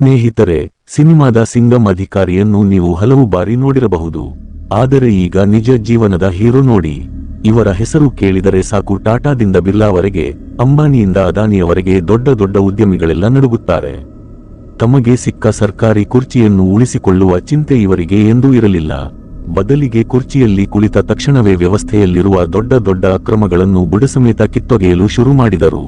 ಸ್ನೇಹಿತರೆ, ಸಿನಿಮಾದ ಸಿಂಗಂ ಅಧಿಕಾರಿಯನ್ನು ನೀವು ಹಲವು ಬಾರಿ ನೋಡಿರಬಹುದು. ಆದರೆ ಈಗ ನಿಜ ಜೀವನದ ಹೀರೋ ನೋಡಿ. ಇವರ ಹೆಸರು ಕೇಳಿದರೆ ಸಾಕು, ಟಾಟಾದಿಂದ ಬಿರ್ಲಾವರೆಗೆ, ಅಂಬಾನಿಯಿಂದ ಅದಾನಿಯವರೆಗೆ ದೊಡ್ಡ ದೊಡ್ಡ ಉದ್ಯಮಿಗಳೆಲ್ಲ ನಡುಗುತ್ತಾರೆ. ತಮಗೆ ಸಿಕ್ಕ ಸರ್ಕಾರಿ ಕುರ್ಚಿಯನ್ನು ಉಳಿಸಿಕೊಳ್ಳುವ ಚಿಂತೆ ಇವರಿಗೆ ಎಂದೂ ಇರಲಿಲ್ಲ. ಬದಲಿಗೆ ಕುರ್ಚಿಯಲ್ಲಿ ಕುಳಿತ ತಕ್ಷಣವೇ ವ್ಯವಸ್ಥೆಯಲ್ಲಿರುವ ದೊಡ್ಡ ದೊಡ್ಡ ಅಕ್ರಮಗಳನ್ನು ಬುಡಸಮೇತ ಕಿತ್ತೊಗೆಯಲು ಶುರು ಮಾಡಿದರು.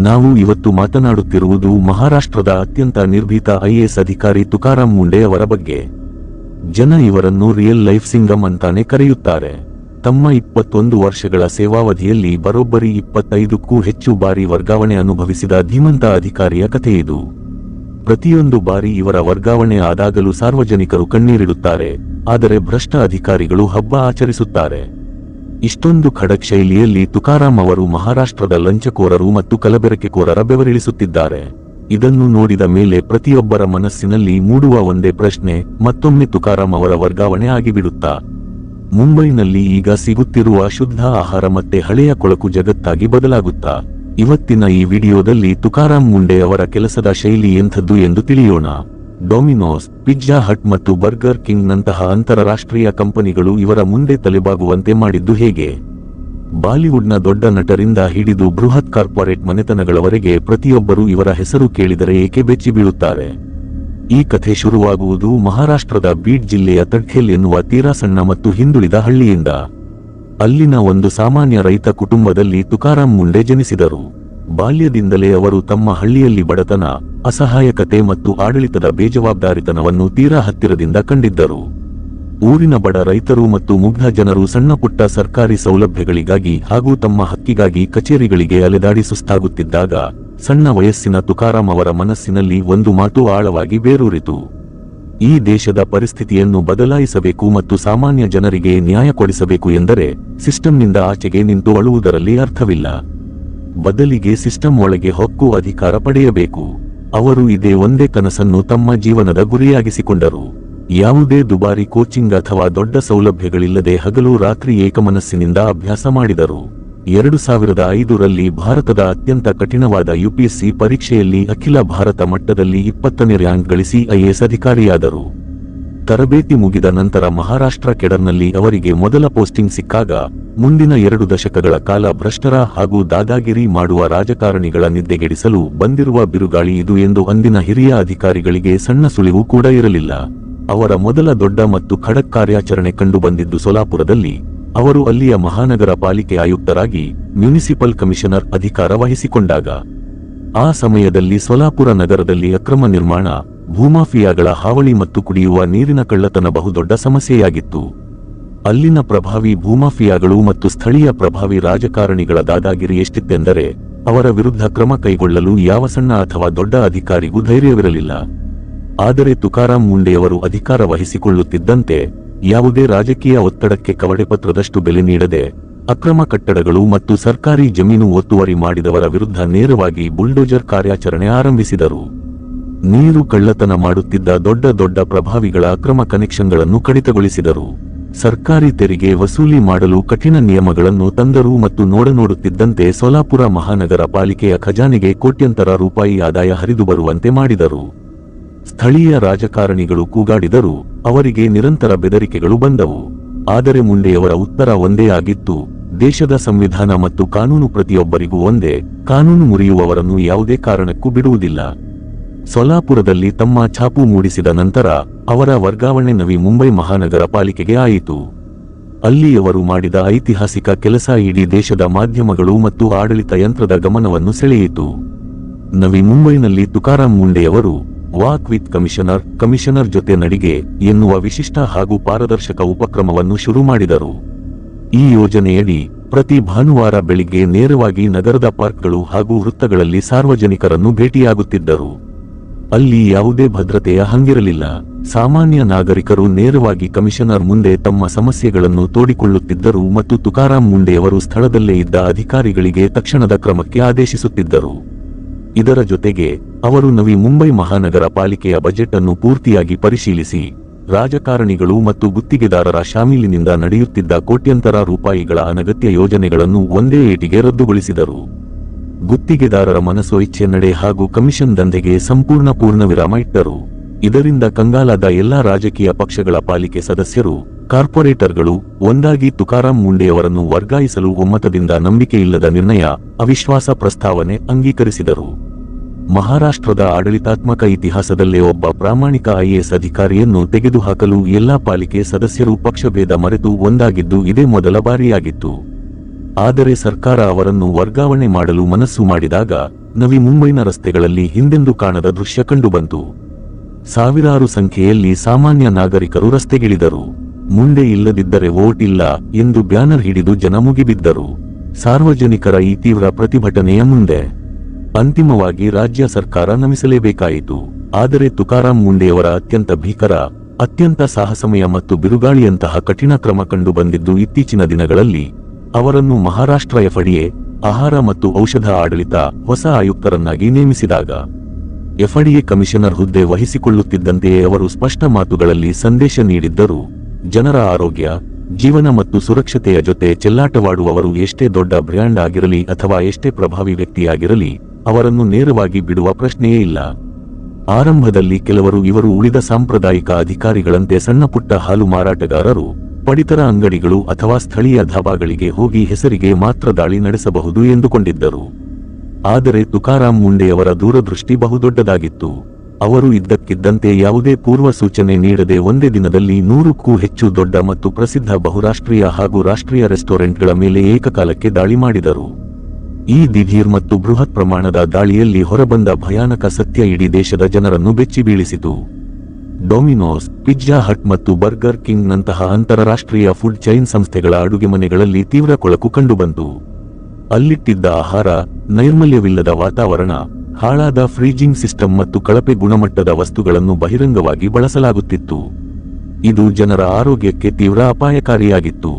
ನಾವು ಇವತ್ತು ಮಾತನಾಡುತ್ತಿರುವುದು ಮಹಾರಾಷ್ಟ್ರದ ಅತ್ಯಂತ ನಿರ್ಭೀತ ಐಎಎಸ್ ಅಧಿಕಾರಿ ತುಕಾರಾಂ ಮುಂಡೆ ಅವರ ಬಗ್ಗೆ. ಜನ ಇವರನ್ನು ರಿಯಲ್ ಲೈಫ್ ಸಿಂಗಂ ಅಂತಾನೆ ಕರೆಯುತ್ತಾರೆ. ತಮ್ಮ 21 ವರ್ಷಗಳ ಸೇವಾವಧಿಯಲ್ಲಿ ಬರೋಬ್ಬರಿ 25ಕ್ಕೂ ಹೆಚ್ಚು ಬಾರಿ ವರ್ಗಾವಣೆ ಅನುಭವಿಸಿದ ಧೀಮಂತ ಅಧಿಕಾರಿಯ ಕಥೆಯಿದು. ಪ್ರತಿಯೊಂದು ಬಾರಿ ಇವರ ವರ್ಗಾವಣೆ ಆದಾಗಲೂ ಸಾರ್ವಜನಿಕರು ಕಣ್ಣೀರಿಡುತ್ತಾರೆ, ಆದರೆ ಭ್ರಷ್ಟ ಅಧಿಕಾರಿಗಳು ಹಬ್ಬ ಆಚರಿಸುತ್ತಾರೆ. ಇಷ್ಟೊಂದು ಖಡಕ್ ಶೈಲಿಯಲ್ಲಿ ತುಕಾರಾಂ ಅವರು ಮಹಾರಾಷ್ಟ್ರದ ಲಂಚಕೋರರು ಮತ್ತು ಕಲಬೆರಕೆಕೋರರ ಬೆವರಿಳಿಸುತ್ತಿದ್ದಾರೆ. ಇದನ್ನು ನೋಡಿದ ಮೇಲೆ ಪ್ರತಿಯೊಬ್ಬರ ಮನಸ್ಸಿನಲ್ಲಿ ಮೂಡುವ ಒಂದೇ ಪ್ರಶ್ನೆ, ಮತ್ತೊಮ್ಮೆ ತುಕಾರಾಂ ಅವರ ವರ್ಗಾವಣೆ ಆಗಿಬಿಡುತ್ತಾ? ಮುಂಬೈನಲ್ಲಿ ಈಗ ಸಿಗುತ್ತಿರುವ ಶುದ್ಧ ಆಹಾರ ಮತ್ತೆ ಹಳೆಯ ಕೊಳಕು ಜಗತ್ತಾಗಿ ಬದಲಾಗುತ್ತಾ? ಇವತ್ತಿನ ಈ ವಿಡಿಯೋದಲ್ಲಿ ತುಕಾರಾಂ ಮುಂಡೆ ಅವರ ಕೆಲಸದ ಶೈಲಿ ಎಂಥದ್ದು ಎಂದು ತಿಳಿಯೋಣ. ಡೊಮಿನೋಸ್, ಪಿಜ್ಜಾ ಹಟ್ ಮತ್ತು ಬರ್ಗರ್ ಕಿಂಗ್ ನಂತಹ ಅಂತರರಾಷ್ಟ್ರೀಯ ಕಂಪನಿಗಳು ಇವರ ಮುಂದೆ ತಲೆಬಾಗುವಂತೆ ಮಾಡಿದ್ದು ಹೇಗೆ? ಬಾಲಿವುಡ್ನ ದೊಡ್ಡ ನಟರಿಂದ ಹಿಡಿದು ಬೃಹತ್ ಕಾರ್ಪೊರೇಟ್ ಮನೆತನಗಳವರೆಗೆ ಪ್ರತಿಯೊಬ್ಬರೂ ಇವರ ಹೆಸರು ಕೇಳಿದರೆ ಏಕೆ ಬೆಚ್ಚಿ ಬೀಳುತ್ತಾರೆ? ಈ ಕಥೆ ಶುರುವಾಗುವುದು ಮಹಾರಾಷ್ಟ್ರದ ಬೀಡ್ ಜಿಲ್ಲೆಯ ತಡ್ಖೇಲ್ ಎನ್ನುವ ತೀರಾ ಸಣ್ಣ ಮತ್ತು ಹಿಂದುಳಿದ ಹಳ್ಳಿಯಿಂದ. ಅಲ್ಲಿನ ಒಂದು ಸಾಮಾನ್ಯ ರೈತ ಕುಟುಂಬದಲ್ಲಿ ತುಕಾರಾಂ ಮುಂಡೆ ಜನಿಸಿದರು. ಬಾಲ್ಯದಿಂದಲೇ ಅವರು ತಮ್ಮ ಹಳ್ಳಿಯಲ್ಲಿ ಬಡತನ, ಅಸಹಾಯಕತೆ ಮತ್ತು ಆಡಳಿತದ ಬೇಜವಾಬ್ದಾರಿತನವನ್ನು ತೀರಾ ಹತ್ತಿರದಿಂದ ಕಂಡಿದ್ದರು. ಊರಿನ ಬಡ ರೈತರು ಮತ್ತು ಮುಗ್ಧ ಜನರು ಸಣ್ಣಪುಟ್ಟ ಸರ್ಕಾರಿ ಸೌಲಭ್ಯಗಳಿಗಾಗಿ ಹಾಗೂ ತಮ್ಮ ಹಕ್ಕಿಗಾಗಿ ಕಚೇರಿಗಳಿಗೆ ಅಲೆದಾಡಿ ಸುಸ್ತಾಗುತ್ತಿದ್ದಾಗ ಸಣ್ಣ ವಯಸ್ಸಿನ ತುಕಾರಾಂ ಅವರ ಮನಸ್ಸಿನಲ್ಲಿ ಒಂದು ಮಾತು ಆಳವಾಗಿ ಬೇರೂರಿತು. ಈ ದೇಶದ ಪರಿಸ್ಥಿತಿಯನ್ನು ಬದಲಾಯಿಸಬೇಕು ಮತ್ತು ಸಾಮಾನ್ಯ ಜನರಿಗೆ ನ್ಯಾಯ ಕೊಡಿಸಬೇಕು ಎಂದರೆ ಸಿಸ್ಟಂನಿಂದ ಆಚೆಗೆ ನಿಂತು ಅಳುವುದರಲ್ಲಿ ಅರ್ಥವಿಲ್ಲ. ಬದಲಿಗೆ ಸಿಸ್ಟಂ ಒಳಗೆ ಹೊಕ್ಕು ಅಧಿಕಾರ ಪಡೆಯಬೇಕು. ಅವರು ಇದೇ ಒಂದೇ ಕನಸನ್ನು ತಮ್ಮ ಜೀವನದ ಗುರಿಯಾಗಿಸಿಕೊಂಡರು. ಯಾವುದೇ ದುಬಾರಿ ಕೋಚಿಂಗ್ ಅಥವಾ ದೊಡ್ಡ ಸೌಲಭ್ಯಗಳಿಲ್ಲದೆ ಹಗಲು ರಾತ್ರಿ ಏಕಮನಸ್ಸಿನಿಂದ ಅಭ್ಯಾಸ ಮಾಡಿದರು. 2005ರಲ್ಲಿ ಭಾರತದ ಅತ್ಯಂತ ಕಠಿಣವಾದ ಯುಪಿಎಸ್ಸಿ ಪರೀಕ್ಷೆಯಲ್ಲಿ ಅಖಿಲ ಭಾರತ ಮಟ್ಟದಲ್ಲಿ 20ನೇ ರ್ಯಾಂಕ್ ಗಳಿಸಿ ಐಎಎಸ್ ಅಧಿಕಾರಿಯಾದರು. ತರಬೇತಿ ಮುಗಿದ ನಂತರ ಮಹಾರಾಷ್ಟ್ರ ಕೆಡರ್ನಲ್ಲಿ ಅವರಿಗೆ ಮೊದಲ ಪೋಸ್ಟಿಂಗ್ ಸಿಕ್ಕಾಗ ಮುಂದಿನ 2 ದಶಕಗಳ ಕಾಲ ಭ್ರಷ್ಟರ ಹಾಗೂ ದಾದಾಗಿರಿ ಮಾಡುವ ರಾಜಕಾರಣಿಗಳ ನಿದ್ದೆಗೆಡಿಸಲು ಬಂದಿರುವ ಬಿರುಗಾಳಿ ಇದು ಎಂದು ಅಂದಿನ ಹಿರಿಯ ಅಧಿಕಾರಿಗಳಿಗೆ ಸಣ್ಣ ಸುಳಿವು ಕೂಡ ಇರಲಿಲ್ಲ. ಅವರ ಮೊದಲ ದೊಡ್ಡ ಮತ್ತು ಖಡಕ್ ಕಾರ್ಯಾಚರಣೆ ಕಂಡುಬಂದಿದ್ದು ಸೋಲಾಪುರದಲ್ಲಿ. ಅವರು ಅಲ್ಲಿಯ ಮಹಾನಗರ ಪಾಲಿಕೆ ಆಯುಕ್ತರಾಗಿ ಮುನಿಸಿಪಲ್ ಕಮಿಷನರ್ ಅಧಿಕಾರ ವಹಿಸಿಕೊಂಡಾಗ. ಆ ಸಮಯದಲ್ಲಿ ಸೋಲಾಪುರ ನಗರದಲ್ಲಿ ಅಕ್ರಮ ನಿರ್ಮಾಣ, ಭೂಮಾಫಿಯಾಗಳ ಹಾವಳಿ ಮತ್ತು ಕುಡಿಯುವ ನೀರಿನ ಕಳ್ಳತನ ಬಹುದೊಡ್ಡ ಸಮಸ್ಯೆಯಾಗಿತ್ತು. ಅಲ್ಲಿನ ಪ್ರಭಾವಿ ಭೂಮಾಫಿಯಾಗಳು ಮತ್ತು ಸ್ಥಳೀಯ ಪ್ರಭಾವಿ ರಾಜಕಾರಣಿಗಳ ದಾದಾಗಿರಿ ಎಷ್ಟಿತ್ತೆಂದರೆ ಅವರ ವಿರುದ್ಧ ಕ್ರಮ ಕೈಗೊಳ್ಳಲು ಯಾವ ಸಣ್ಣ ಅಥವಾ ದೊಡ್ಡ ಅಧಿಕಾರಿಗೂ ಧೈರ್ಯವಿರಲಿಲ್ಲ. ಆದರೆ ತುಕಾರಾಂ ಮುಂಡೆಯವರು ಅಧಿಕಾರ ವಹಿಸಿಕೊಳ್ಳುತ್ತಿದ್ದಂತೆ ಯಾವುದೇ ರಾಜಕೀಯ ಒತ್ತಡಕ್ಕೆ ಕವಡೆಪತ್ರದಷ್ಟು ಬೆಲೆ ನೀಡದೆ ಅಕ್ರಮ ಕಟ್ಟಡಗಳು ಮತ್ತು ಸರ್ಕಾರಿ ಜಮೀನು ಒತ್ತುವರಿ ಮಾಡಿದವರ ವಿರುದ್ಧ ನೇರವಾಗಿ ಬುಲ್ಡೋಜರ್ ಕಾರ್ಯಾಚರಣೆ ಆರಂಭಿಸಿದರು. ನೀರು ಕಳ್ಳತನ ಮಾಡುತ್ತಿದ್ದ ದೊಡ್ಡ ದೊಡ್ಡ ಪ್ರಭಾವಿಗಳ ಅಕ್ರಮ ಕನೆಕ್ಷನ್ಗಳನ್ನು ಕಡಿತಗೊಳಿಸಿದರು. ಸರ್ಕಾರಿ ತೆರಿಗೆ ವಸೂಲಿ ಮಾಡಲು ಕಠಿಣ ನಿಯಮಗಳನ್ನು ತಂದರು ಮತ್ತು ನೋಡುತ್ತಿದ್ದಂತೆ ಸೋಲಾಪುರ ಮಹಾನಗರ ಪಾಲಿಕೆಯ ಖಜಾನೆಗೆ ಕೋಟ್ಯಂತರ ರೂಪಾಯಿ ಆದಾಯ ಹರಿದು ಬರುವಂತೆ ಮಾಡಿದರು. ಸ್ಥಳೀಯ ರಾಜಕಾರಣಿಗಳು ಕೂಗಾಡಿದರು, ಅವರಿಗೆ ನಿರಂತರ ಬೆದರಿಕೆಗಳು ಬಂದವು. ಆದರೆ ಮುಂಡೆಯವರ ಉತ್ತರ ಒಂದೇ ಆಗಿತ್ತು, ದೇಶದ ಸಂವಿಧಾನ ಮತ್ತು ಕಾನೂನು ಪ್ರತಿಯೊಬ್ಬರಿಗೂ ಒಂದೇ, ಕಾನೂನು ಮುರಿಯುವವರನ್ನು ಯಾವುದೇ ಕಾರಣಕ್ಕೂ ಬಿಡುವುದಿಲ್ಲ. ಸೋಲಾಪುರದಲ್ಲಿ ತಮ್ಮ ಛಾಪು ಮೂಡಿಸಿದ ನಂತರ ಅವರ ವರ್ಗಾವಣೆ ನವಿ ಮುಂಬೈ ಮಹಾನಗರ ಪಾಲಿಕೆಗೆ ಆಯಿತು. ಅಲ್ಲಿ ಅವರು ಮಾಡಿದ ಐತಿಹಾಸಿಕ ಕೆಲಸ ಇಡೀ ದೇಶದ ಮಾಧ್ಯಮಗಳು ಮತ್ತು ಆಡಳಿತ ಯಂತ್ರದ ಗಮನವನ್ನು ಸೆಳೆಯಿತು. ನವಿ ಮುಂಬೈನಲ್ಲಿ ತುಕಾರಾಂ ಮುಂಡೆಯವರು ವಾಕ್ ವಿತ್ ಕಮಿಷನರ್ ಜೊತೆ ನಡಿಗೆ ಎನ್ನುವ ವಿಶಿಷ್ಟ ಹಾಗೂ ಪಾರದರ್ಶಕ ಉಪಕ್ರಮವನ್ನು ಶುರು ಮಾಡಿದರು. ಈ ಯೋಜನೆಯಡಿ ಪ್ರತಿ ಭಾನುವಾರ ಬೆಳಿಗ್ಗೆ ನೇರವಾಗಿ ನಗರದ ಪಾರ್ಕ್ಗಳು ಹಾಗೂ ವೃತ್ತಗಳಲ್ಲಿ ಸಾರ್ವಜನಿಕರನ್ನು ಭೇಟಿಯಾಗುತ್ತಿದ್ದರು. ಅಲ್ಲಿ ಯಾವುದೇ ಭದ್ರತೆಯ ಹಂಗಿರಲಿಲ್ಲ. ಸಾಮಾನ್ಯ ನಾಗರಿಕರು ನೇರವಾಗಿ ಕಮಿಷನರ್ ಮುಂದೆ ತಮ್ಮ ಸಮಸ್ಯೆಗಳನ್ನು ತೋಡಿಕೊಳ್ಳುತ್ತಿದ್ದರು ಮತ್ತು ತುಕಾರಾಂ ಮುಂಡೆಯವರು ಸ್ಥಳದಲ್ಲೇ ಇದ್ದ ಅಧಿಕಾರಿಗಳಿಗೆ ತಕ್ಷಣದ ಕ್ರಮಕ್ಕೆ ಆದೇಶಿಸುತ್ತಿದ್ದರು. ಇದರ ಜೊತೆಗೆ ಅವರು ನವಿ ಮುಂಬೈ ಮಹಾನಗರ ಪಾಲಿಕೆಯ ಬಜೆಟ್ ಅನ್ನು ಪೂರ್ತಿಯಾಗಿ ಪರಿಶೀಲಿಸಿ ರಾಜಕಾರಣಿಗಳು ಮತ್ತು ಗುತ್ತಿಗೆದಾರರ ಶಾಮೀಲಿನಿಂದ ನಡೆಯುತ್ತಿದ್ದ ಕೋಟ್ಯಂತರ ರೂಪಾಯಿಗಳ ಅನಗತ್ಯ ಯೋಜನೆಗಳನ್ನು ಒಂದೇ ಏಟಿಗೆ ರದ್ದುಗೊಳಿಸಿದರು. ಗುತ್ತಿಗೆದಾರರ ಮನಸೋ ಇಚ್ಛೆ ನಡೆ ಹಾಗೂ ಕಮಿಷನ್ ದಂಧೆಗೆ ಸಂಪೂರ್ಣ ಪೂರ್ಣವಿರಾಮ ಇಟ್ಟರು. ಇದರಿಂದ ಕಂಗಾಲಾದ ಎಲ್ಲಾ ರಾಜಕೀಯ ಪಕ್ಷಗಳ ಪಾಲಿಕೆ ಸದಸ್ಯರು, ಕಾರ್ಪೊರೇಟರ್ಗಳು ಒಂದಾಗಿ ತುಕಾರಾಂ ಮುಂಡೆಯವರನ್ನು ವರ್ಗಾಯಿಸಲು ಒಮ್ಮತದಿಂದ ನಂಬಿಕೆಯಿಲ್ಲದ ನಿರ್ಣಯ, ಅವಿಶ್ವಾಸ ಪ್ರಸ್ತಾವನೆ ಅಂಗೀಕರಿಸಿದರು. ಮಹಾರಾಷ್ಟ್ರದ ಆಡಳಿತಾತ್ಮಕ ಇತಿಹಾಸದಲ್ಲೇ ಒಬ್ಬ ಪ್ರಾಮಾಣಿಕ ಐಎಎಸ್ ಅಧಿಕಾರಿಯನ್ನು ತೆಗೆದುಹಾಕಲು ಎಲ್ಲಾ ಪಾಲಿಕೆ ಸದಸ್ಯರು ಪಕ್ಷಭೇದ ಮರೆತು ಒಂದಾಗಿದ್ದು ಇದೇ ಮೊದಲ ಬಾರಿಯಾಗಿತ್ತು. ಆದರೆ ಸರ್ಕಾರ ಅವರನ್ನು ವರ್ಗಾವಣೆ ಮಾಡಲು ಮನಸ್ಸು ಮಾಡಿದಾಗ ನವಿ ಮುಂಬೈನ ರಸ್ತೆಗಳಲ್ಲಿ ಹಿಂದೆಂದೂ ಕಾಣದ ದೃಶ್ಯ ಕಂಡುಬಂತು. ಸಾವಿರಾರು ಸಂಖ್ಯೆಯಲ್ಲಿ ಸಾಮಾನ್ಯ ನಾಗರಿಕರು ರಸ್ತೆಗಿಳಿದರು. ಮುಂಡೆ ಇಲ್ಲದಿದ್ದರೆ ವೋಟ್ ಇಲ್ಲ ಎಂದು ಬ್ಯಾನರ್ ಹಿಡಿದು ಜನ ಮುಗಿಬಿದ್ದರು. ಸಾರ್ವಜನಿಕರ ಈ ತೀವ್ರ ಪ್ರತಿಭಟನೆಯ ಮುಂದೆ ಅಂತಿಮವಾಗಿ ರಾಜ್ಯ ಸರ್ಕಾರ ನಮಿಸಲೇಬೇಕಾಯಿತು. ಆದರೆ ತುಕಾರಾಂ ಮುಂಡೆಯವರ ಅತ್ಯಂತ ಭೀಕರ, ಅತ್ಯಂತ ಸಾಹಸಮಯ ಮತ್ತು ಬಿರುಗಾಳಿಯಂತಹ ಕಠಿಣ ಕ್ರಮ ಕಂಡು ಬಂದಿದ್ದು ಇತ್ತೀಚಿನ ದಿನಗಳಲ್ಲಿ. ಅವರನ್ನು ಮಹಾರಾಷ್ಟ್ರ ಎಫ್ಡಿಎ, ಆಹಾರ ಮತ್ತು ಔಷಧ ಆಡಳಿತ ಹೊಸ ಆಯುಕ್ತರನ್ನಾಗಿ ನೇಮಿಸಿದಾಗ ಎಫ್ಡಿಎ ಕಮಿಷನರ್ ಹುದ್ದೆ ವಹಿಸಿಕೊಳ್ಳುತ್ತಿದ್ದಂತೆಯೇ ಅವರು ಸ್ಪಷ್ಟ ಮಾತುಗಳಲ್ಲಿ ಸಂದೇಶ ನೀಡಿದ್ದರು. ಜನರ ಆರೋಗ್ಯ, ಜೀವನ ಮತ್ತು ಸುರಕ್ಷತೆಯ ಜೊತೆ ಚೆಲ್ಲಾಟವಾಡುವವರು ಎಷ್ಟೇ ದೊಡ್ಡ ಬ್ರ್ಯಾಂಡ್ ಆಗಿರಲಿ ಅಥವಾ ಎಷ್ಟೇ ಪ್ರಭಾವಿ ವ್ಯಕ್ತಿಯಾಗಿರಲಿ ಅವರನ್ನು ನೇರವಾಗಿ ಬಿಡುವ ಪ್ರಶ್ನೆಯೇ ಇಲ್ಲ. ಆರಂಭದಲ್ಲಿ ಕೆಲವರು ಇವರು ಉಳಿದ ಸಾಂಪ್ರದಾಯಿಕ ಅಧಿಕಾರಿಗಳಂತೆ ಸಣ್ಣಪುಟ್ಟ ಹಾಲು ಮಾರಾಟಗಾರರು, ಪಡಿತರ ಅಂಗಡಿಗಳು ಅಥವಾ ಸ್ಥಳೀಯ ಧಾಬಾಗಳಿಗೆ ಹೋಗಿ ಹೆಸರಿಗೆ ಮಾತ್ರ ದಾಳಿ ನಡೆಸಬಹುದು ಎಂದುಕೊಂಡಿದ್ದರು. ಆದರೆ ತುಕಾರಾಂ ಮುಂಡೆಯವರ ದೂರದೃಷ್ಟಿ ಬಹುದೊಡ್ಡದಾಗಿತ್ತು. ಅವರು ಇದ್ದಕ್ಕಿದ್ದಂತೆ ಯಾವುದೇ ಪೂರ್ವ ಸೂಚನೆ ನೀಡದೆ ಒಂದೇ ದಿನದಲ್ಲಿ 100ಕ್ಕೂ ಹೆಚ್ಚು ದೊಡ್ಡ ಮತ್ತು ಪ್ರಸಿದ್ಧ ಬಹುರಾಷ್ಟ್ರೀಯ ಹಾಗೂ ರಾಷ್ಟ್ರೀಯ ರೆಸ್ಟೋರೆಂಟ್ಗಳ ಮೇಲೆ ಏಕಕಾಲಕ್ಕೆ ದಾಳಿ ಮಾಡಿದರು. ಈ ದಿಢೀರ್ ಮತ್ತು ಬೃಹತ್ ಪ್ರಮಾಣದ ದಾಳಿಯಲ್ಲಿ ಹೊರಬಂದ ಭಯಾನಕ ಸತ್ಯ ಇಡೀ ದೇಶದ ಜನರನ್ನು ಬೆಚ್ಚಿ ಬೀಳಿಸಿತು. ಡೊಮಿನೋಸ್, ಪಿಜ್ಜಾ ಹಟ್ ಮತ್ತು ಬರ್ಗರ್ ಕಿಂಗ್ ನಂತಹ ಅಂತಾರಾಷ್ಟ್ರೀಯ ಫುಡ್ ಚೈನ್ ಸಂಸ್ಥೆಗಳ ಅಡುಗೆ ಮನೆಗಳಲ್ಲಿ ತೀವ್ರ ಕೊಳಕು ಕಂಡುಬಂತು. ಅಲ್ಲಿಟ್ಟಿದ್ದ ಆಹಾರ, ನೈರ್ಮಲ್ಯವಿಲ್ಲದ ವಾತಾವರಣ, ಹಾಳಾದ ಫ್ರೀಜಿಂಗ್ ಸಿಸ್ಟಮ್ ಮತ್ತು ಕಳಪೆ ಗುಣಮಟ್ಟದ ವಸ್ತುಗಳನ್ನು ಬಹಿರಂಗವಾಗಿ ಬಳಸಲಾಗುತ್ತಿತ್ತು. ಇದು ಜನರ ಆರೋಗ್ಯಕ್ಕೆ ತೀವ್ರ ಅಪಾಯಕಾರಿಯಾಗಿತ್ತು.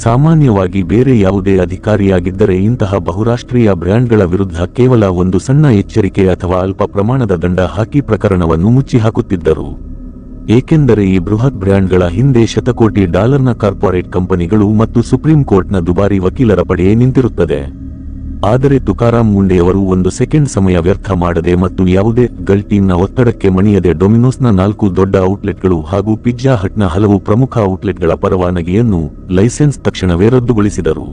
ಸಾಮಾನ್ಯವಾಗಿ ಬೇರೆ ಯಾವುದೇ ಅಧಿಕಾರಿಯಾಗಿದ್ದರೆ ಇಂತಹ ಬಹುರಾಷ್ಟ್ರೀಯ ಬ್ರ್ಯಾಂಡ್ಗಳ ವಿರುದ್ಧ ಕೇವಲ ಒಂದು ಸಣ್ಣ ಎಚ್ಚರಿಕೆ ಅಥವಾ ಅಲ್ಪ ಪ್ರಮಾಣದ ದಂಡ ಹಾಕಿ ಪ್ರಕರಣವನ್ನು ಮುಚ್ಚಿಹಾಕುತ್ತಿದ್ದರು. ಏಕೆಂದರೆ ಈ ಬೃಹತ್ ಬ್ರ್ಯಾಂಡ್ಗಳ ಹಿಂದೆ ಶತಕೋಟಿ ಡಾಲರ್ನ ಕಾರ್ಪೊರೇಟ್ ಕಂಪನಿಗಳು ಮತ್ತು ಸುಪ್ರೀಂ ಕೋರ್ಟ್ನ ದುಬಾರಿ ವಕೀಲರ ಪಡೆಯೇ ನಿಂತಿರುತ್ತದೆ. ಆದರೆ ತುಕಾರಾಂ ಮುಂಡೆಯವರು ಒಂದು ಸೆಕೆಂಡ್ ಸಮಯ ವ್ಯರ್ಥ ಮಾಡದೆ ಮತ್ತು ಯಾವುದೇ ಟೀಮ್ನ ಒತ್ತಡಕ್ಕೆ ಮಣಿಯದೆ ಡೊಮಿನೋಸ್ನ 4 ದೊಡ್ಡ ಔಟ್ಲೆಟ್ಗಳು ಹಾಗೂ ಪಿಜ್ಜಾ ಹಟ್ನ ಹಲವು ಪ್ರಮುಖ ಔಟ್ಲೆಟ್ಗಳ ಪರವಾನಗಿಯನ್ನು, ಲೈಸೆನ್ಸ್ ತಕ್ಷಣವೇ ರದ್ದುಗೊಳಿಸಿದರು.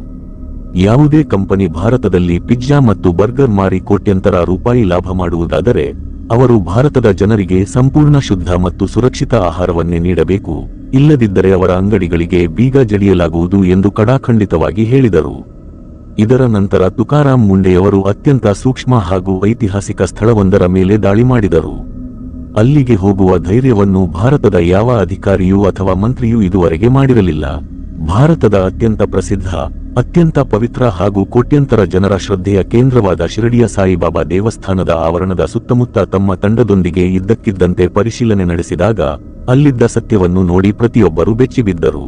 ಯಾವುದೇ ಕಂಪನಿ ಭಾರತದಲ್ಲಿ ಪಿಜ್ಜಾ ಮತ್ತು ಬರ್ಗರ್ ಮಾರಿ ಕೋಟ್ಯಂತರ ರೂಪಾಯಿ ಲಾಭ ಮಾಡುವುದಾದರೆ ಅವರು ಭಾರತದ ಜನರಿಗೆ ಸಂಪೂರ್ಣ ಶುದ್ಧ ಮತ್ತು ಸುರಕ್ಷಿತ ಆಹಾರವನ್ನೇ ನೀಡಬೇಕು, ಇಲ್ಲದಿದ್ದರೆ ಅವರ ಅಂಗಡಿಗಳಿಗೆ ಬೀಗ ಜಡಿಯಲಾಗುವುದು ಎಂದು ಕಡಾಖಂಡಿತವಾಗಿ ಹೇಳಿದರು. ಇದರ ನಂತರ ತುಕಾರಾಂ ಮುಂಡೆಯವರು ಅತ್ಯಂತ ಸೂಕ್ಷ್ಮ ಹಾಗೂ ಐತಿಹಾಸಿಕ ಸ್ಥಳವೊಂದರ ಮೇಲೆ ದಾಳಿ ಮಾಡಿದರು. ಅಲ್ಲಿಗೆ ಹೋಗುವ ಧೈರ್ಯವನ್ನು ಭಾರತದ ಯಾವ ಅಧಿಕಾರಿಯೂ ಅಥವಾ ಮಂತ್ರಿಯೂ ಇದುವರೆಗೆ ಮಾಡಿರಲಿಲ್ಲ. ಭಾರತದ ಅತ್ಯಂತ ಪ್ರಸಿದ್ಧ, ಅತ್ಯಂತ ಪವಿತ್ರ ಹಾಗೂ ಕೋಟ್ಯಂತರ ಜನರ ಶ್ರದ್ಧೆಯ ಕೇಂದ್ರವಾದ ಶಿರಡಿಯ ಸಾಯಿಬಾಬಾ ದೇವಸ್ಥಾನದ ಆವರಣದ ಸುತ್ತಮುತ್ತ ತಮ್ಮ ತಂಡದೊಂದಿಗೆ ಇದ್ದಕ್ಕಿದ್ದಂತೆ ಪರಿಶೀಲನೆ ನಡೆಸಿದಾಗ ಅಲ್ಲಿದ್ದ ಸತ್ಯವನ್ನು ನೋಡಿ ಪ್ರತಿಯೊಬ್ಬರೂ ಬೆಚ್ಚಿಬಿದ್ದರು.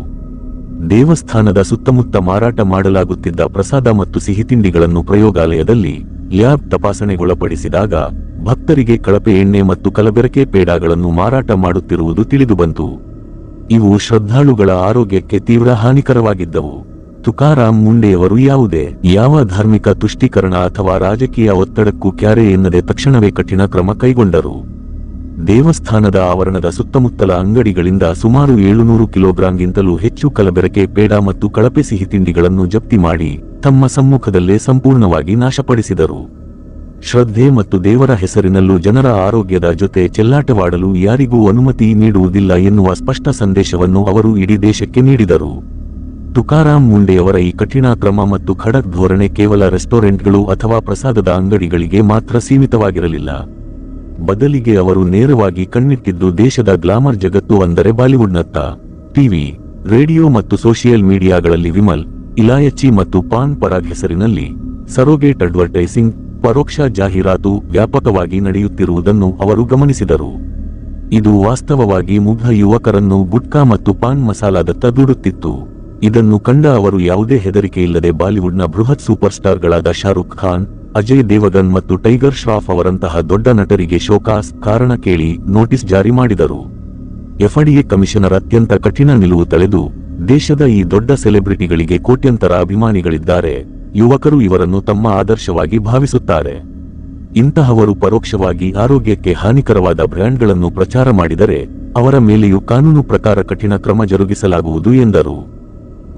ದೇವಸ್ಥಾನದ ಸುತ್ತಮುತ್ತ ಮಾರಾಟ ಮಾಡಲಾಗುತ್ತಿದ್ದ ಪ್ರಸಾದ ಮತ್ತು ಸಿಹಿತಿಂಡಿಗಳನ್ನು ಪ್ರಯೋಗಾಲಯದಲ್ಲಿ ಲ್ಯಾಬ್ ತಪಾಸಣೆಗೊಳಪಡಿಸಿದಾಗ ಭಕ್ತರಿಗೆ ಕಳಪೆ ಎಣ್ಣೆ ಮತ್ತು ಕಲಬೆರಕೆ ಪೇಡಾಗಳನ್ನು ಮಾರಾಟ ಮಾಡುತ್ತಿರುವುದು ತಿಳಿದುಬಂತು. ಇವು ಶ್ರದ್ಧಾಳುಗಳ ಆರೋಗ್ಯಕ್ಕೆ ತೀವ್ರ ಹಾನಿಕರವಾಗಿದ್ದವು. ತುಕಾರಾಂ ಮುಂಡೆಯವರು ಯಾವ ಧಾರ್ಮಿಕ ತುಷ್ಟೀಕರಣ ಅಥವಾ ರಾಜಕೀಯ ಒತ್ತಡಕ್ಕೂ ಕ್ಯಾರೆ ಎನ್ನದೆ ತಕ್ಷಣವೇ ಕಠಿಣ ಕ್ರಮ ಕೈಗೊಂಡರು. ದೇವಸ್ಥಾನದ ಆವರಣದ ಸುತ್ತಮುತ್ತಲ ಅಂಗಡಿಗಳಿಂದ ಸುಮಾರು 700 ಕಿಲೋಗ್ರಾಂಗಿಂತಲೂ ಹೆಚ್ಚು ಕಲಬೆರಕೆ ಪೇಡ ಮತ್ತು ಕಳಪೆ ಸಿಹಿತಿಂಡಿಗಳನ್ನು ಜಪ್ತಿ ಮಾಡಿ ತಮ್ಮ ಸಮ್ಮುಖದಲ್ಲೇ ಸಂಪೂರ್ಣವಾಗಿ ನಾಶಪಡಿಸಿದರು. ಶ್ರದ್ಧೆ ಮತ್ತು ದೇವರ ಹೆಸರಿನಲ್ಲೂ ಜನರ ಆರೋಗ್ಯದ ಜೊತೆ ಚೆಲ್ಲಾಟವಾಡಲು ಯಾರಿಗೂ ಅನುಮತಿ ನೀಡುವುದಿಲ್ಲ ಎನ್ನುವ ಸ್ಪಷ್ಟ ಸಂದೇಶವನ್ನು ಅವರು ಇಡೀ ದೇಶಕ್ಕೆ ನೀಡಿದರು. ತುಕಾರಾಂ ಮುಂಡೆಯವರ ಈ ಕಠಿಣ ಕ್ರಮ ಮತ್ತು ಖಡಕ್ ಧೋರಣೆ ಕೇವಲ ರೆಸ್ಟೋರೆಂಟ್ಗಳು ಅಥವಾ ಪ್ರಸಾದದ ಅಂಗಡಿಗಳಿಗೆ ಮಾತ್ರ ಸೀಮಿತವಾಗಿರಲಿಲ್ಲ. ಬದಲಿಗೆ ಅವರು ನೇರವಾಗಿ ಕಣ್ಣಿಟ್ಟಿದ್ದು ದೇಶದ ಗ್ಲಾಮರ್ ಜಗತ್ತು ಅಂದರೆ ಬಾಲಿವುಡ್ನತ್ತ. ಟಿವಿ, ರೇಡಿಯೋ ಮತ್ತು ಸೋಷಿಯಲ್ ಮೀಡಿಯಾಗಳಲ್ಲಿ ವಿಮಲ್, ಇಲಾಯಚಿ ಮತ್ತು ಪಾನ್ ಪರಾಗ್ ಹೆಸರಿನಲ್ಲಿ ಸರೋಗೇಟ್ ಅಡ್ವರ್ಟೈಸಿಂಗ್, ಪರೋಕ್ಷ ಜಾಹೀರಾತು ವ್ಯಾಪಕವಾಗಿ ನಡೆಯುತ್ತಿರುವುದನ್ನು ಅವರು ಗಮನಿಸಿದರು. ಇದು ವಾಸ್ತವವಾಗಿ ಮುಗ್ಧ ಯುವಕರನ್ನು ಗುಟ್ಕಾ ಮತ್ತು ಪಾನ್ ಮಸಾಲಾದತ್ತ ದೂಡುತ್ತಿತ್ತು. ಇದನ್ನು ಕಂಡ ಅವರು ಯಾವುದೇ ಹೆದರಿಕೆಯಿಲ್ಲದೆ ಬಾಲಿವುಡ್ನ ಬೃಹತ್ ಸೂಪರ್ ಸ್ಟಾರ್ಗಳಾದ ಶಾರುಖ್ ಖಾನ್, ಅಜಯ್ ದೇವಗನ್ ಮತ್ತು ಟೈಗರ್ ಶ್ರಾಫ್ ಅವರಂತಹ ದೊಡ್ಡ ನಟರಿಗೆ ಶೋಕಾಸ್ ಕಾರಣ ಕೇಳಿ ನೋಟಿಸ್ ಜಾರಿ ಮಾಡಿದರು. ಎಫ್ಡಿಎ ಕಮಿಷನರ್ ಅತ್ಯಂತ ಕಠಿಣ ನಿಲುವು ತಳೆದು, ದೇಶದ ಈ ದೊಡ್ಡ ಸೆಲೆಬ್ರಿಟಿಗಳಿಗೆ ಕೋಟ್ಯಂತರ ಅಭಿಮಾನಿಗಳಿದ್ದಾರೆ, ಯುವಕರು ಇವರನ್ನು ತಮ್ಮ ಆದರ್ಶವಾಗಿ ಭಾವಿಸುತ್ತಾರೆ. ಇಂತಹವರು ಪರೋಕ್ಷವಾಗಿ ಆರೋಗ್ಯಕ್ಕೆ ಹಾನಿಕರವಾದ ಬ್ರ್ಯಾಂಡ್ಗಳನ್ನು ಪ್ರಚಾರ ಮಾಡಿದರೆ ಅವರ ಮೇಲೆಯೂ ಕಾನೂನು ಪ್ರಕಾರ ಕಠಿಣ ಕ್ರಮ ಜರುಗಿಸಲಾಗುವುದು ಎಂದರು.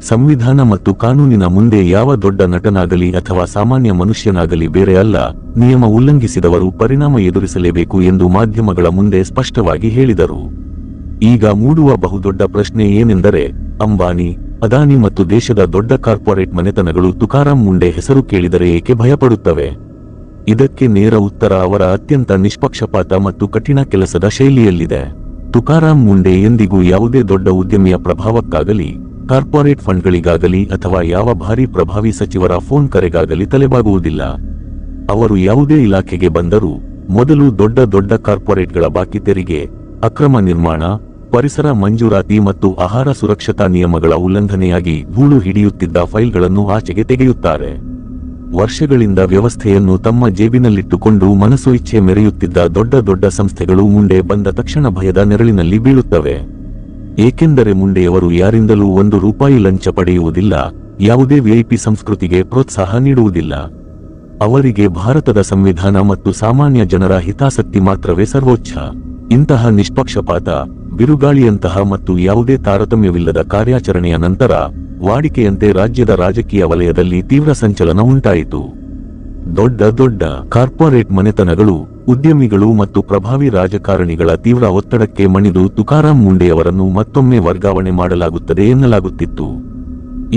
ಸಂವಿಧಾನ ಮತ್ತು ಕಾನೂನಿನ ಮುಂದೆ ಯಾವ ದೊಡ್ಡ ನಟನಾಗಲಿ ಅಥವಾ ಸಾಮಾನ್ಯ ಮನುಷ್ಯನಾಗಲಿ ಬೇರೆ ಅಲ್ಲ, ನಿಯಮ ಉಲ್ಲಂಘಿಸಿದವರು ಪರಿಣಾಮ ಎದುರಿಸಲೇಬೇಕು ಎಂದು ಮಾಧ್ಯಮಗಳ ಮುಂದೆ ಸ್ಪಷ್ಟವಾಗಿ ಹೇಳಿದರು. ಈಗ ಮೂಡುವ ಬಹುದೊಡ್ಡ ಪ್ರಶ್ನೆ ಏನೆಂದರೆ, ಅಂಬಾನಿ, ಅದಾನಿ ಮತ್ತು ದೇಶದ ದೊಡ್ಡ ಕಾರ್ಪೊರೇಟ್ ಮನೆತನಗಳು ತುಕಾರಾಂ ಮುಂಡೆ ಹೆಸರು ಕೇಳಿದರೆ ಏಕೆ ಭಯಪಡುತ್ತವೆ? ಇದಕ್ಕೆ ನೇರ ಉತ್ತರ ಅವರ ಅತ್ಯಂತ ನಿಷ್ಪಕ್ಷಪಾತ ಮತ್ತು ಕಠಿಣ ಕೆಲಸದ ಶೈಲಿಯಲ್ಲಿದೆ. ತುಕಾರಾಂ ಮುಂಡೆ ಎಂದಿಗೂ ಯಾವುದೇ ದೊಡ್ಡ ಉದ್ಯಮಿಯ ಪ್ರಭಾವಕ್ಕಾಗಲಿ, ಕಾರ್ಪೊರೇಟ್ ಫಂಡ್ಗಳಿಗಾಗಲಿ ಅಥವಾ ಯಾವ ಭಾರೀ ಪ್ರಭಾವಿ ಸಚಿವರ ಫೋನ್ ಕರೆಗಾಗಲಿ ತಲೆಬಾಗುವುದಿಲ್ಲ. ಅವರು ಯಾವುದೇ ಇಲಾಖೆಗೆ ಬಂದರೂ ಮೊದಲು ದೊಡ್ಡ ದೊಡ್ಡ ಕಾರ್ಪೊರೇಟ್ಗಳ ಬಾಕಿ ತೆರಿಗೆ, ಅಕ್ರಮ ನಿರ್ಮಾಣ, ಪರಿಸರ ಮಂಜೂರಾತಿ ಮತ್ತು ಆಹಾರ ಸುರಕ್ಷತಾ ನಿಯಮಗಳ ಉಲ್ಲಂಘನೆಯಾಗಿ ಧೂಳು ಹಿಡಿಯುತ್ತಿದ್ದ ಫೈಲ್ಗಳನ್ನು ಆಚೆಗೆ ತೆಗೆಯುತ್ತಾರೆ. ವರ್ಷಗಳಿಂದ ವ್ಯವಸ್ಥೆಯನ್ನು ತಮ್ಮ ಜೇಬಿನಲ್ಲಿಟ್ಟುಕೊಂಡು ಮನಸು ಇಚ್ಛೆ ಮೆರೆಯುತ್ತಿದ್ದ ದೊಡ್ಡ ದೊಡ್ಡ ಸಂಸ್ಥೆಗಳು ಮುಂಡೆ ಬಂದ ತಕ್ಷಣ ಭಯದ ನೆರಳಿನಲ್ಲಿ ಬೀಳುತ್ತವೆ. ಏಕೆಂದರೆ ಮುಂಡೆಯವರು ಯಾರಿಂದಲೂ ₹1 ಲಂಚ ಪಡೆಯುವುದಿಲ್ಲ, ಯಾವುದೇ ವಿಐಪಿ ಸಂಸ್ಕೃತಿಗೆ ಪ್ರೋತ್ಸಾಹ ನೀಡುವುದಿಲ್ಲ. ಅವರಿಗೆ ಭಾರತದ ಸಂವಿಧಾನ ಮತ್ತು ಸಾಮಾನ್ಯ ಜನರ ಹಿತಾಸಕ್ತಿ ಮಾತ್ರವೇ ಸರ್ವೋಚ್ಚ. ಇಂತಹ ನಿಷ್ಪಕ್ಷಪಾತ, ಬಿರುಗಾಳಿಯಂತಹ ಮತ್ತು ಯಾವುದೇ ತಾರತಮ್ಯವಿಲ್ಲದ ಕಾರ್ಯಾಚರಣೆಯ ನಂತರ ವಾಡಿಕೆಯಂತೆ ರಾಜ್ಯದ ರಾಜಕೀಯ ವಲಯದಲ್ಲಿ ತೀವ್ರ ಸಂಚಲನ ಉಂಟಾಯಿತು. ದೊಡ್ಡ ದೊಡ್ಡ ಕಾರ್ಪೊರೇಟ್ ಮನೆತನಗಳು, ಉದ್ಯಮಿಗಳು ಮತ್ತು ಪ್ರಭಾವಿ ರಾಜಕಾರಣಿಗಳ ತೀವ್ರ ಒತ್ತಡಕ್ಕೆ ಮಣಿದು ತುಕಾರಾಂ ಮುಂಡೆಯವರನ್ನು ಮತ್ತೊಮ್ಮೆ ವರ್ಗಾವಣೆ ಮಾಡಲಾಗುತ್ತದೆ ಎನ್ನಲಾಗುತ್ತಿತ್ತು.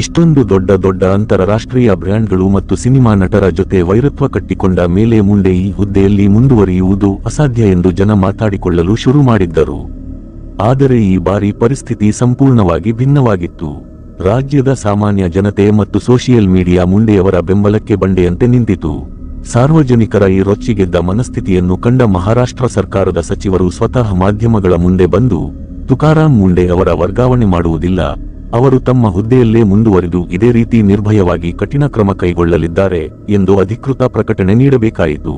ಇಷ್ಟೊಂದು ದೊಡ್ಡ ದೊಡ್ಡ ಅಂತಾರಾಷ್ಟ್ರೀಯ ಬ್ರ್ಯಾಂಡ್ಗಳು ಮತ್ತು ಸಿನಿಮಾ ನಟರ ಜೊತೆ ವೈರತ್ವ ಕಟ್ಟಿಕೊಂಡ ಮೇಲೆ ಮುಂಡೆ ಈ ಹುದ್ದೆಯಲ್ಲಿ ಮುಂದುವರಿಯುವುದು ಅಸಾಧ್ಯ ಎಂದು ಜನ ಮಾತಾಡಿಕೊಳ್ಳಲು ಶುರು ಮಾಡಿದ್ದರು. ಆದರೆ ಈ ಬಾರಿ ಪರಿಸ್ಥಿತಿ ಸಂಪೂರ್ಣವಾಗಿ ಭಿನ್ನವಾಗಿತ್ತು. ರಾಜ್ಯದ ಸಾಮಾನ್ಯ ಜನತೆ ಮತ್ತು ಸೋಷಿಯಲ್ ಮೀಡಿಯಾ ಮುಂಡೆಯವರ ಬೆಂಬಲಕ್ಕೆ ಬಂಡೆಯಂತೆ ನಿಂತಿತು. ಸಾರ್ವಜನಿಕರ ಈ ರೊಚ್ಚಿಗೆದ್ದ ಮನಸ್ಥಿತಿಯನ್ನು ಕಂಡ ಮಹಾರಾಷ್ಟ್ರ ಸರ್ಕಾರದ ಸಚಿವರು ಸ್ವತಃ ಮಾಧ್ಯಮಗಳ ಮುಂದೆ ಬಂದು, ತುಕಾರಾಂ ಮುಂಡೆ ಅವರ ವರ್ಗಾವಣೆ ಮಾಡುವುದಿಲ್ಲ, ಅವರು ತಮ್ಮ ಹುದ್ದೆಯಲ್ಲೇ ಮುಂದುವರಿದು ಇದೇ ರೀತಿ ನಿರ್ಭಯವಾಗಿ ಕಠಿಣ ಕ್ರಮ ಕೈಗೊಳ್ಳಲಿದ್ದಾರೆ ಎಂದು ಅಧಿಕೃತ ಪ್ರಕಟಣೆ ನೀಡಬೇಕಾಯಿತು.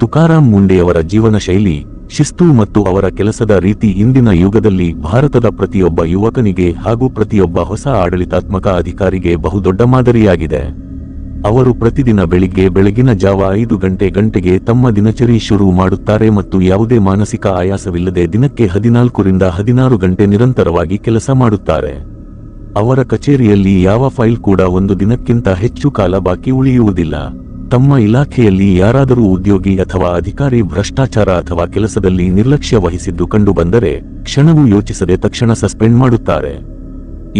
ತುಕಾರಾಂ ಮುಂಡೆಯವರ ಜೀವನ ಶೈಲಿ, ಶಿಸ್ತು ಮತ್ತು ಅವರ ಕೆಲಸದ ರೀತಿ ಇಂದಿನ ಯುಗದಲ್ಲಿ ಭಾರತದ ಪ್ರತಿಯೊಬ್ಬ ಯುವಕನಿಗೆ ಹಾಗೂ ಪ್ರತಿಯೊಬ್ಬ ಹೊಸ ಆಡಳಿತಾತ್ಮಕ ಅಧಿಕಾರಿಗೆ ಬಹುದೊಡ್ಡ ಮಾದರಿಯಾಗಿದೆ. ಅವರು ಪ್ರತಿದಿನ ಬೆಳಗಿನ ಜಾವ 5 ಗಂಟೆಗೆ ತಮ್ಮ ದಿನಚರಿ ಶುರು ಮಾಡುತ್ತಾರೆ ಮತ್ತು ಯಾವುದೇ ಮಾನಸಿಕ ಆಯಾಸವಿಲ್ಲದೆ ದಿನಕ್ಕೆ 14 ರಿಂದ 16 ಗಂಟೆ ನಿರಂತರವಾಗಿ ಕೆಲಸ ಮಾಡುತ್ತಾರೆ. ಅವರ ಕಚೇರಿಯಲ್ಲಿ ಯಾವ ಫೈಲ್ ಕೂಡ ಒಂದು ದಿನಕ್ಕಿಂತ ಹೆಚ್ಚು ಕಾಲ ಬಾಕಿ ಉಳಿಯುವುದಿಲ್ಲ. ತಮ್ಮ ಇಲಾಖೆಯಲ್ಲಿ ಯಾರಾದರೂ ಉದ್ಯೋಗಿ ಅಥವಾ ಅಧಿಕಾರಿ ಭ್ರಷ್ಟಾಚಾರ ಅಥವಾ ಕೆಲಸದಲ್ಲಿ ನಿರ್ಲಕ್ಷ್ಯ ವಹಿಸಿದ್ದು ಕಂಡುಬಂದರೆ ಕ್ಷಣವೂ ಯೋಚಿಸದೆ ತಕ್ಷಣ ಸಸ್ಪೆಂಡ್ ಮಾಡುತ್ತಾರೆ.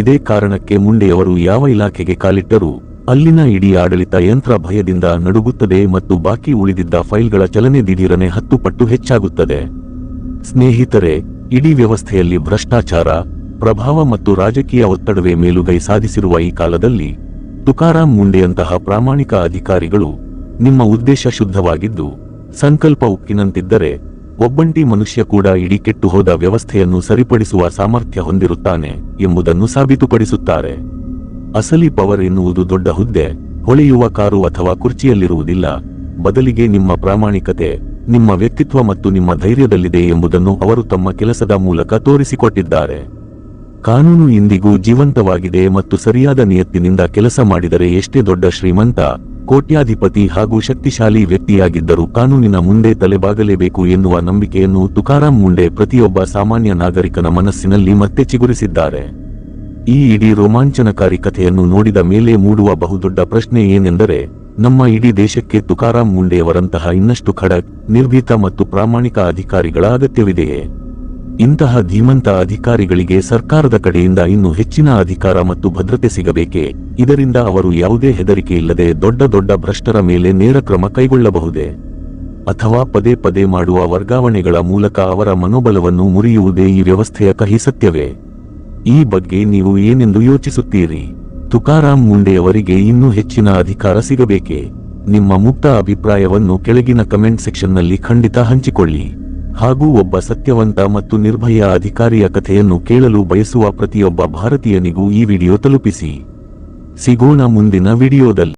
ಇದೇ ಕಾರಣಕ್ಕೆ ಮುಂಡೆಯವರು ಯಾವ ಇಲಾಖೆಗೆ ಕಾಲಿಟ್ಟರೂ ಅಲ್ಲಿನ ಇಡೀ ಆಡಳಿತ ಯಂತ್ರ ಭಯದಿಂದ ನಡುಗುತ್ತದೆ ಮತ್ತು ಬಾಕಿ ಉಳಿದಿದ್ದ ಫೈಲ್ಗಳ ಚಲನೆ ದಿಢೀರನೆ 10 ಪಟ್ಟು ಹೆಚ್ಚಾಗುತ್ತದೆ. ಸ್ನೇಹಿತರೆ, ಇಡೀ ವ್ಯವಸ್ಥೆಯಲ್ಲಿ ಭ್ರಷ್ಟಾಚಾರ, ಪ್ರಭಾವ ಮತ್ತು ರಾಜಕೀಯ ಒತ್ತಡವೇ ಮೇಲುಗೈ ಸಾಧಿಸಿರುವ ಈ ಕಾಲದಲ್ಲಿ ತುಕಾರಾಂ ಮುಂಡೆಯಂತಹ ಪ್ರಾಮಾಣಿಕ ಅಧಿಕಾರಿಗಳು, ನಿಮ್ಮ ಉದ್ದೇಶ ಶುದ್ಧವಾಗಿದ್ದು ಸಂಕಲ್ಪ ಉಕ್ಕಿನಂತಿದ್ದರೆ ಒಬ್ಬಂಟಿ ಮನುಷ್ಯ ಕೂಡ ಇಡೀ ಕೆಟ್ಟು ಹೋದ ವ್ಯವಸ್ಥೆಯನ್ನು ಸರಿಪಡಿಸುವ ಸಾಮರ್ಥ್ಯ ಹೊಂದಿರುತ್ತಾನೆ ಎಂಬುದನ್ನು ಸಾಬೀತುಪಡಿಸುತ್ತಾರೆ. ಅಸಲಿ ಪವರ್ ಎನ್ನುವುದು ದೊಡ್ಡ ಹುದ್ದೆ, ಹೊಳೆಯುವ ಕಾರು ಅಥವಾ ಕುರ್ಚಿಯಲ್ಲಿರುವುದಿಲ್ಲ, ಬದಲಿಗೆ ನಿಮ್ಮ ಪ್ರಾಮಾಣಿಕತೆ, ನಿಮ್ಮ ವ್ಯಕ್ತಿತ್ವ ಮತ್ತು ನಿಮ್ಮ ಧೈರ್ಯದಲ್ಲಿದೆ ಎಂಬುದನ್ನು ಅವರು ತಮ್ಮ ಕೆಲಸದ ಮೂಲಕ ತೋರಿಸಿಕೊಟ್ಟಿದ್ದಾರೆ. ಕಾನೂನು ಇಂದಿಗೂ ಜೀವಂತವಾಗಿದೆ ಮತ್ತು ಸರಿಯಾದ ನಿಯತ್ತಿನಿಂದ ಕೆಲಸ ಮಾಡಿದರೆ ಎಷ್ಟೇ ದೊಡ್ಡ ಶ್ರೀಮಂತ, ಕೋಟ್ಯಾಧಿಪತಿ ಹಾಗೂ ಶಕ್ತಿಶಾಲಿ ವ್ಯಕ್ತಿಯಾಗಿದ್ದರೂ ಕಾನೂನಿನ ಮುಂದೆ ತಲೆಬಾಗಲೇಬೇಕು ಎನ್ನುವ ನಂಬಿಕೆಯನ್ನು ತುಕಾರಾಂ ಮುಂಡೆ ಪ್ರತಿಯೊಬ್ಬ ಸಾಮಾನ್ಯ ನಾಗರಿಕನ ಮನಸ್ಸಿನಲ್ಲಿ ಮತ್ತೆ ಚಿಗುರಿಸಿದ್ದಾರೆ. ಈ ಇಡೀ ರೋಮಾಂಚನಕಾರಿ ಕಥೆಯನ್ನು ನೋಡಿದ ಮೇಲೆ ಮೂಡುವ ಬಹುದೊಡ್ಡ ಪ್ರಶ್ನೆ ಏನೆಂದರೆ, ನಮ್ಮ ಇಡೀ ದೇಶಕ್ಕೆ ತುಕಾರಾಂ ಮುಂಡೆಯವರಂತಹ ಇನ್ನಷ್ಟು ಖಡಕ್, ನಿರ್ಭೀತ ಮತ್ತು ಪ್ರಾಮಾಣಿಕ ಅಧಿಕಾರಿಗಳ ಅಗತ್ಯವಿದೆಯೇ? ಇಂತಹ ಧೀಮಂತ ಅಧಿಕಾರಿಗಳಿಗೆ ಸರ್ಕಾರದ ಕಡೆಯಿಂದ ಇನ್ನೂ ಹೆಚ್ಚಿನ ಅಧಿಕಾರ ಮತ್ತು ಭದ್ರತೆ ಸಿಗಬೇಕೇ? ಇದರಿಂದ ಅವರು ಯಾವುದೇ ಹೆದರಿಕೆ ಇಲ್ಲದೆ ದೊಡ್ಡ ದೊಡ್ಡ ಭ್ರಷ್ಟರ ಮೇಲೆ ನೇರ ಕ್ರಮ ಕೈಗೊಳ್ಳಬಹುದೇ? ಅಥವಾ ಪದೇ ಪದೇ ಮಾಡುವ ವರ್ಗಾವಣೆಗಳ ಮೂಲಕ ಅವರ ಮನೋಬಲವನ್ನು ಮುರಿಯುವುದೇ ಈ ವ್ಯವಸ್ಥೆಯ ಕಹಿ ಸತ್ಯವೇ? ಈ ಬಗ್ಗೆ ನೀವು ಏನೆಂದು ಯೋಚಿಸುತ್ತೀರಿ? ತುಕಾರಾಂ ಮುಂಡೆಯವರಿಗೆ ಇನ್ನೂ ಹೆಚ್ಚಿನ ಅಧಿಕಾರ ಸಿಗಬೇಕೇ? ನಿಮ್ಮ ಮುಕ್ತ ಅಭಿಪ್ರಾಯವನ್ನು ಕೆಳಗಿನ ಕಮೆಂಟ್ ಸೆಕ್ಷನ್ನಲ್ಲಿ ಖಂಡಿತ ಹಂಚಿಕೊಳ್ಳಿ. ಹಾಗೂ ಒಬ್ಬ ಸತ್ಯವಂತ ಮತ್ತು ನಿರ್ಭಯ ಅಧಿಕಾರಿಯ ಕಥೆಯನ್ನು ಕೇಳಲು ಬಯಸುವ ಪ್ರತಿಯೊಬ್ಬ ಭಾರತೀಯನಿಗೂ ಈ ವಿಡಿಯೋ ತಲುಪಿಸಿ. ಸಿಗೋಣ ಮುಂದಿನ ವಿಡಿಯೋದಲ್ಲಿ.